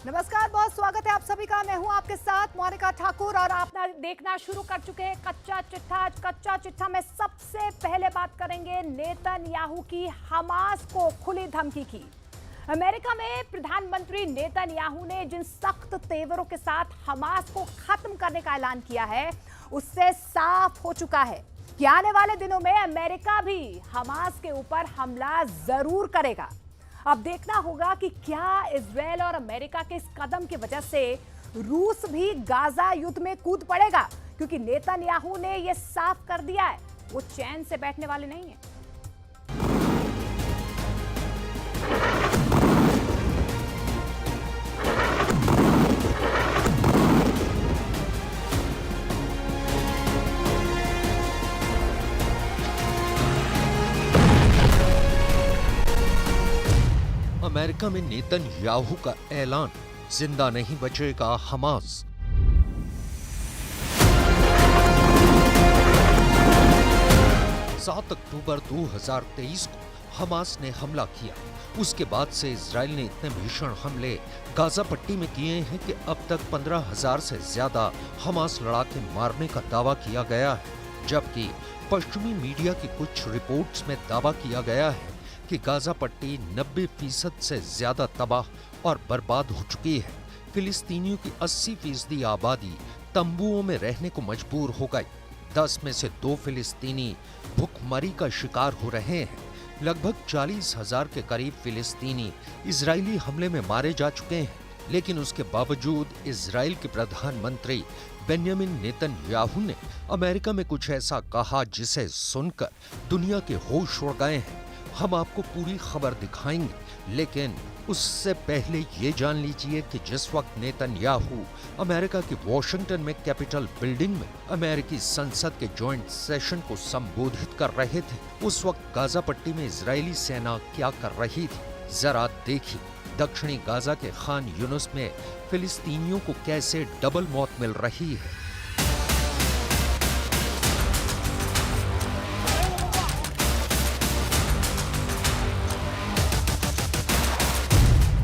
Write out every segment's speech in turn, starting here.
नमस्कार, बहुत स्वागत है आप सभी का। मैं हूं आपके साथ मोनिका ठाकुर और आप देखना शुरू कर चुके हैं कच्चा चिट्ठा। आज कच्चा चिट्ठा में सबसे पहले बात करेंगे नेतन्याहू की हमास को खुली धमकी की। अमेरिका में प्रधानमंत्री नेतन्याहू ने जिन सख्त तेवरों के साथ हमास को खत्म करने का ऐलान किया है, उससे साफ हो चुका है कि आने वाले दिनों में अमेरिका भी हमास के ऊपर हमला जरूर करेगा। अब देखना होगा कि क्या इजरायल और अमेरिका के इस कदम की वजह से रूस भी गाजा युद्ध में कूद पड़ेगा, क्योंकि नेतन्याहू ने यह साफ कर दिया है वो चैन से बैठने वाले नहीं है। अमेरिका में नेतन्याहू का ऐलान, जिंदा नहीं बचेगा हमास। सात अक्टूबर 2023 को हमास ने हमला किया। उसके बाद से इजराइल ने इतने भीषण हमले गाजा पट्टी में किए हैं कि अब तक 15,000 से ज्यादा हमास लड़ाके मारने का दावा किया गया है, जबकि पश्चिमी मीडिया की कुछ रिपोर्ट्स में दावा किया गया है कि गाजा पट्टी 90% से ज्यादा तबाह और बर्बाद हो चुकी है। फिलिस्तीनियों की 80% आबादी तंबुओं में रहने को मजबूर हो गई। 10 में से 2 फिलिस्तीनी भूखमरी का शिकार हो रहे हैं। लगभग 40,000 के करीब फिलिस्तीनी इजरायली हमले में मारे जा चुके हैं, लेकिन उसके बावजूद इजराइल के प्रधानमंत्री बेंजामिन नेतन्याहू ने अमेरिका में कुछ ऐसा कहा जिसे सुनकर दुनिया के होश उड़ गए हैं। हम आपको पूरी खबर दिखाएंगे, लेकिन उससे पहले ये जान लीजिए कि जिस वक्त नेतन्याहू अमेरिका की वॉशिंगटन में कैपिटल बिल्डिंग में अमेरिकी संसद के जॉइंट सेशन को संबोधित कर रहे थे, उस वक्त गाजा पट्टी में इजरायली सेना क्या कर रही थी। जरा देखिए, दक्षिणी गाजा के खान यूनुस में फिलिस्तीनियों को कैसे डबल मौत मिल रही है।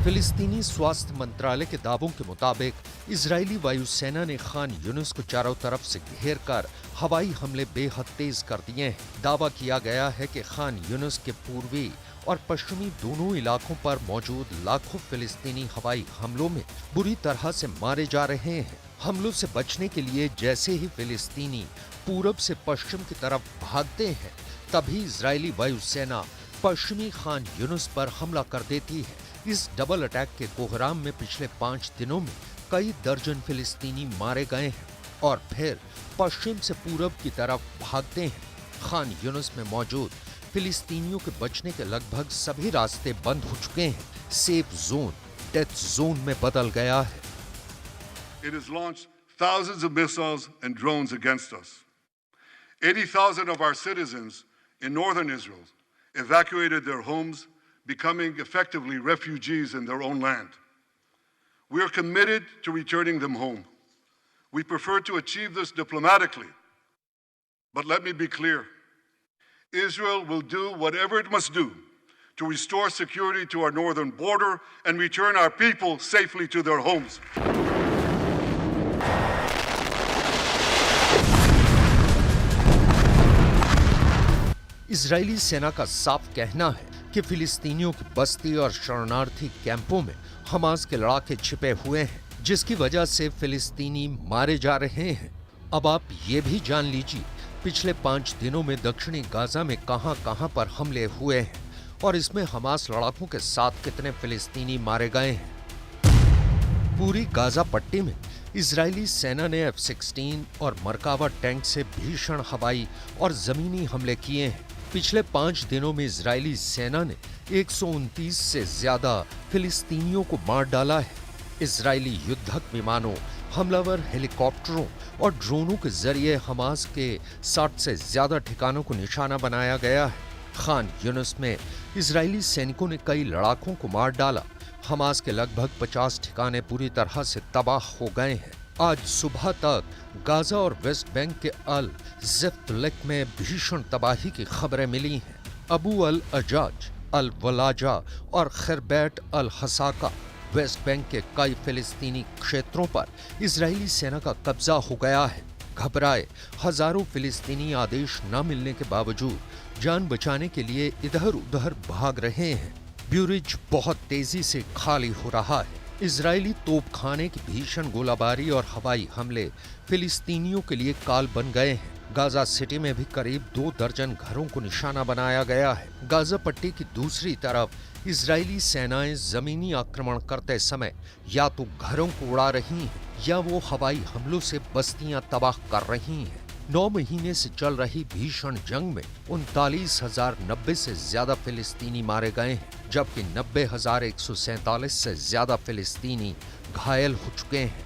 फिलिस्तीनी स्वास्थ्य मंत्रालय के दावों के मुताबिक इजरायली वायुसेना ने खान यूनुस को चारों तरफ से घेर कर हवाई हमले बेहद तेज कर दिए हैं। दावा किया गया है कि खान यूनुस के पूर्वी और पश्चिमी दोनों इलाकों पर मौजूद लाखों फिलिस्तीनी हवाई हमलों में बुरी तरह से मारे जा रहे हैं। हमलों से बचने के लिए जैसे ही फिलिस्तीनी पूरब से पश्चिम की तरफ भागते हैं, तभी इजरायली वायुसेना पश्चिमी खान यूनुस पर हमला कर देती है। इस डबल अटैक के कोहराम में पिछले 5 दिनों में कई दर्जन फिलिस्तीनी मारे गए हैं और फिर पश्चिम से पूरब की तरफ भागते हैं। खान यूनुस में मौजूद फिलिस्तीनियों के बचने के लगभग सभी रास्ते बंद हो चुके हैं। सेफ जोन डेथ जोन में बदल गया है। It has launched thousands of missiles and drones against us. 80,000 of our citizens in northern Israel evacuated their homes, becoming effectively refugees in their own land. We are committed to returning them home. We prefer to achieve this diplomatically. But let me be clear. Israel will do whatever it must do to restore security to our northern border and return our people safely to their homes. Israeli सेना का साफ कहना है कि फिलिस्तीनियों की बस्ती और शरणार्थी कैंपों में हमास के लड़ाके छिपे हुए हैं, जिसकी वजह से फिलिस्तीनी मारे जा रहे हैं। अब आप ये भी जान लीजिए, पिछले 5 दिनों में दक्षिणी गाजा में कहां-कहां पर हमले हुए हैं और इसमें हमास लड़ाकों के साथ कितने फिलिस्तीनी मारे गए हैं। पूरी गाजा पट्टी में इजरायली सेना ने F-16 और मरकावा टैंक से भीषण हवाई और जमीनी हमले किए हैं। पिछले 5 दिनों में इजरायली सेना ने 129 से ज्यादा फिलिस्तीनियों को मार डाला है। इजरायली युद्धक विमानों, हमलावर हेलीकॉप्टरों और ड्रोनों के जरिए हमास के 60 से ज्यादा ठिकानों को निशाना बनाया गया है। खान यूनुस में इजरायली सैनिकों ने कई लड़ाकों को मार डाला। हमास के लगभग 50 ठिकाने पूरी तरह से तबाह हो गए हैं। आज सुबह तक गाजा और वेस्ट बैंक के अल ज़िफ्तलिक में भीषण तबाही की खबरें मिली हैं। अबू अल अजाज, अल वलाजा और खैरबैट अल हसाका वेस्ट बैंक के कई फिलिस्तीनी क्षेत्रों पर इजरायली सेना का कब्जा हो गया है। घबराए हजारों फिलिस्तीनी आदेश न मिलने के बावजूद जान बचाने के लिए इधर उधर भाग रहे हैं। ब्यूरिज बहुत तेजी से खाली हो रहा है। इजरायली तोपखाने की भीषण गोलाबारी और हवाई हमले फिलिस्तीनियों के लिए काल बन गए हैं। गाजा सिटी में भी करीब 2 दर्जन घरों को निशाना बनाया गया है। गाजा पट्टी की दूसरी तरफ इजरायली सेनाएं जमीनी आक्रमण करते समय या तो घरों को उड़ा रही हैं या वो हवाई हमलों से बस्तियां तबाह कर रही हैं। 9 महीने से चल रही भीषण जंग में 39,090 से ज्यादा फिलिस्तीनी मारे गए हैं, जबकि 90,147 से ज्यादा फिलिस्तीनी घायल हो चुके हैं।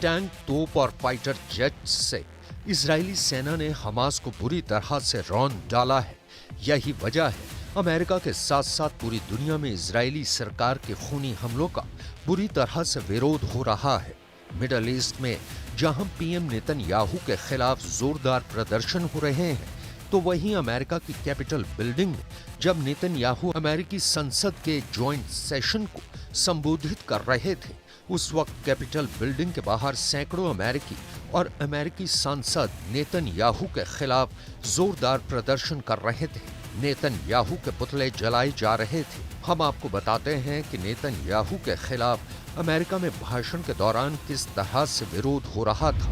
टैंक, तोप और फाइटर जेट से इजरायली सेना ने हमास को बुरी तरह से रौंद डाला है। यही वजह है अमेरिका के साथ साथ पूरी दुनिया में इजरायली सरकार के खूनी हमलों का बुरी तरह से विरोध हो रहा है। मिडल ईस्ट में जहां पीएम नेतन्याहू के खिलाफ जोरदार प्रदर्शन हो रहे हैं, तो वहीं अमेरिका की कैपिटल बिल्डिंग में जब नेतन्याहू अमेरिकी संसद के ज्वाइंट सेशन को संबोधित कर रहे थे, उस वक्त कैपिटल बिल्डिंग के बाहर सैकड़ों अमेरिकी और अमेरिकी सांसद नेतन्याहू के खिलाफ जोरदार प्रदर्शन कर रहे थे। नेतन्याहू के पुतले जलाए जा रहे थे। हम आपको बताते हैं कि नेतन्याहू के खिलाफ अमेरिका में भाषण के दौरान किस तरह से विरोध हो रहा था।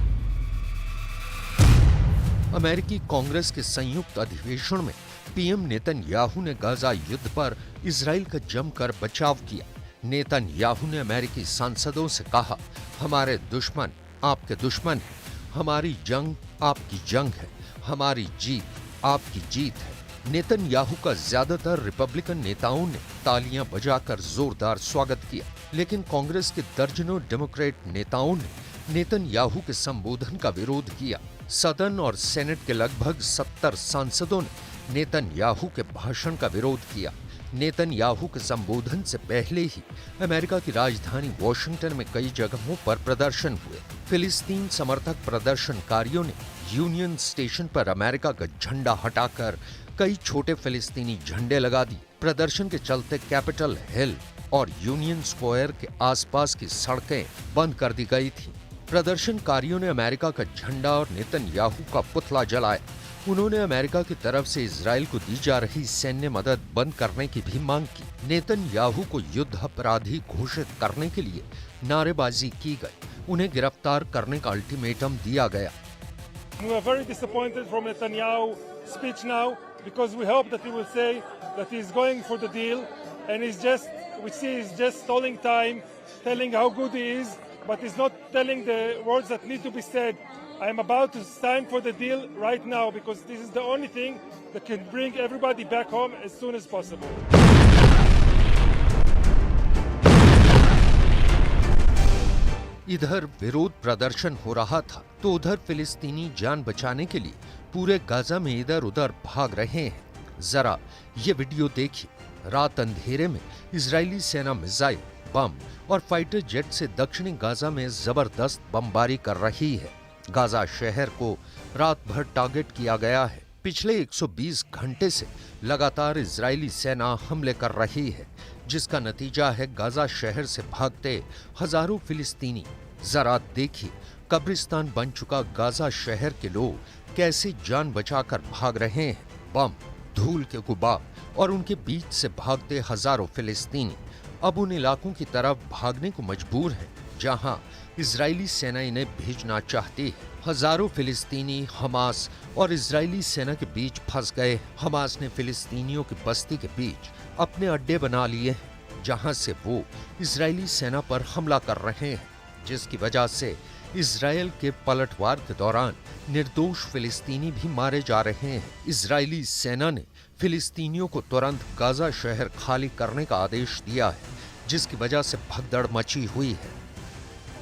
अमेरिकी कांग्रेस के संयुक्त अधिवेशन में पीएम नेतन्याहू ने गाजा युद्ध पर इजराइल का जमकर बचाव किया। नेतन्याहू ने अमेरिकी सांसदों से कहा, हमारे दुश्मन आपके दुश्मन हैं, हमारी जंग आपकी जंग है, हमारी जीत आपकी जीत है। नेतन्याहू का ज्यादातर रिपब्लिकन नेताओं ने तालियां बजाकर जोरदार स्वागत किया, लेकिन कांग्रेस के दर्जनों डेमोक्रेट नेताओं ने नेतन्याहू के संबोधन का विरोध किया। सदन और सेनेट के लगभग 70 सांसदों ने नेतन्याहू के भाषण का विरोध किया। नेतन्याहू के संबोधन से पहले ही अमेरिका की राजधानी वॉशिंगटन में कई जगहों पर प्रदर्शन हुए। फिलिस्तीन समर्थक प्रदर्शनकारियों ने यूनियन स्टेशन पर अमेरिका का झंडा हटाकर कई छोटे फिलिस्तीनी झंडे लगा दिए। प्रदर्शन के चलते कैपिटल हिल और यूनियन स्क्वायर के आसपास की सड़कें बंद कर दी गई थीं। प्रदर्शनकारियों ने अमेरिका का झंडा और नेतन्याहू का पुतला जलाया। उन्होंने अमेरिका की तरफ से इजराइल को दी जा रही सैन्य मदद बंद करने की भी मांग की। नेतन्याहू को युद्ध अपराधी घोषित करने के लिए नारेबाजी की गई। उन्हें गिरफ्तार करने का अल्टीमेटम दिया गया। We are very disappointed from Netanyahu's speech now because we hope that he will say that he is going for the deal and we see he's just stalling time, telling how good he is, but he's not telling the words that need to be said. I am about to sign for the deal right now because this is the only thing that can bring everybody back home as soon as possible. इधर विरोध प्रदर्शन हो रहा था तो उधर फिलिस्तीनी जान बचाने के लिए पूरे गाजा में इधर उधर भाग रहे हैं। जरा ये वीडियो देखिए। रात अंधेरे में इजरायली सेना मिसाइल, बम और फाइटर जेट से दक्षिणी गाजा में जबरदस्त बमबारी कर रही है। गाजा शहर को रात भर टारगेट किया गया है। पिछले 120 घंटे से लगातार इजरायली सेना हमले कर रही है, जिसका नतीजा है गाजा शहर से भागते हजारों फिलिस्तीनी। जरा देखिए, कब्रिस्तान बन चुका गाजा शहर के लोग कैसे जान बचाकर भाग रहे हैं। बम, धूल के गुबार और उनके बीच से भागते हजारों फिलिस्तीनी अब उन इलाकों की तरफ भागने को मजबूर हैं जहां इजरायली सेना इन्हें भेजना चाहती है। हजारों फिलिस्तीनी हमास और इजरायली सेना के बीच फंस गए। हमास ने फिलिस्तीनियों की बस्ती के बीच अपने अड्डे बना लिए हैं, जहां से वो इजरायली सेना पर हमला कर रहे हैं, जिसकी वजह से इजरायल के पलटवार के दौरान निर्दोष फिलिस्तीनी भी मारे जा रहे हैं। इजरायली सेना ने फिलिस्तीनियों को तुरंत गाजा शहर खाली करने का आदेश दिया है, जिसकी वजह से भगदड़ मची हुई है।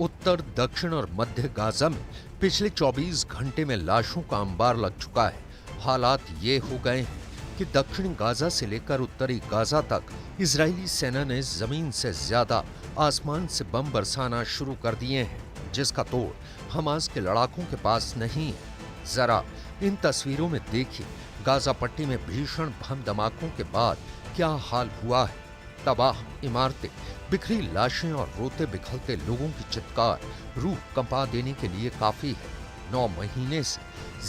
उत्तर, दक्षिण और मध्य गाजा में पिछले 24 घंटे में लाशों का अंबार लग चुका है। हालात ये हो गए हैं कि दक्षिणी गाजा से लेकर उत्तरी गाजा तक इजरायली सेना ने जमीन से ज्यादा आसमान से बम बरसाना शुरू कर दिए हैं, जिसका तोड़ हमास के लड़ाकों के पास नहीं है। जरा इन तस्वीरों में देखिए गाजा पट्टी में भीषण बम धमाकों के बाद क्या हाल हुआ है। तबाह इमारतें, बिखरी लाशें और रोते बिखरते लोगों की चित्कार रूह कंपा देने के लिए काफी है। 9 महीने से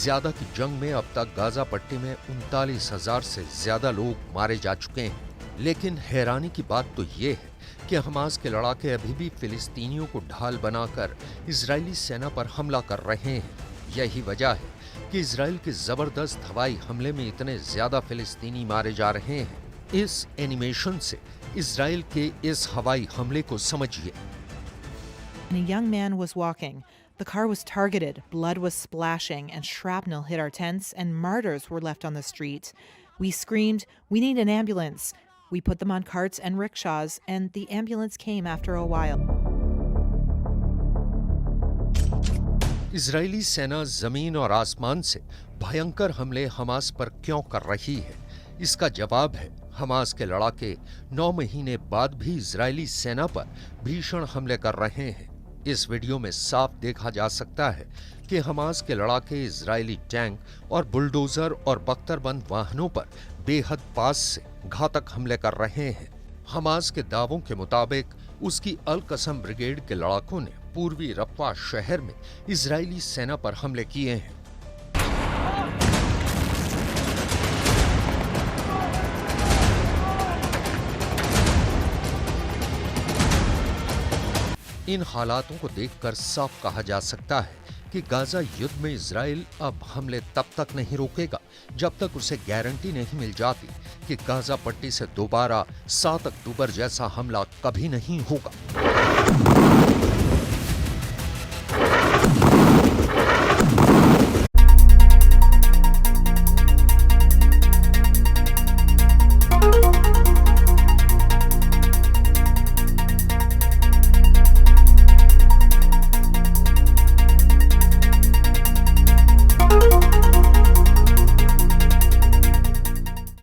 ज्यादा की जंग में अब तक गाजा पट्टी में 39,000 से ज्यादा लोग मारे जा चुके हैं। लेकिन हैरानी की बात तो ये है कि हमास के लड़ाके अभी भी फिलिस्तीनियों को ढाल बनाकर इजरायली सेना पर हमला कर रहे हैं। यही वजह है कि इजरायल के जबरदस्त हवाई हमले में इतने ज्यादा फिलिस्तीनी मारे जा रहे हैं। इस एनिमेशन से इजरायल के इस हवाई हमले को समझिए। A young man was walking. The car was targeted, blood was splashing, and shrapnel hit our tents, and martyrs were left on the street. We screamed, "We need an ambulance." We put them on carts and rickshaws, and the ambulance came after a while. Israeli सेना जमीन और आसमान से भयंकर हमले Hamas पर क्यों कर रही है? इसका जवाब है हमास के लड़ाके 9 महीने बाद भी इजरायली सेना पर भीषण हमले कर रहे हैं। इस वीडियो में साफ देखा जा सकता है कि हमास के लड़ाके इजरायली टैंक और बुलडोजर और बख्तरबंद वाहनों पर बेहद पास से घातक हमले कर रहे हैं। हमास के दावों के मुताबिक उसकी अल कसम ब्रिगेड के लड़ाकों ने पूर्वी रफ़ा शहर में इजरायली सेना पर हमले किए हैं। इन हालातों को देखकर साफ कहा जा सकता है कि गाजा युद्ध में इजराइल अब हमले तब तक नहीं रोकेगा जब तक उसे गारंटी नहीं मिल जाती कि गाजा पट्टी से दोबारा 7 अक्टूबर जैसा हमला कभी नहीं होगा।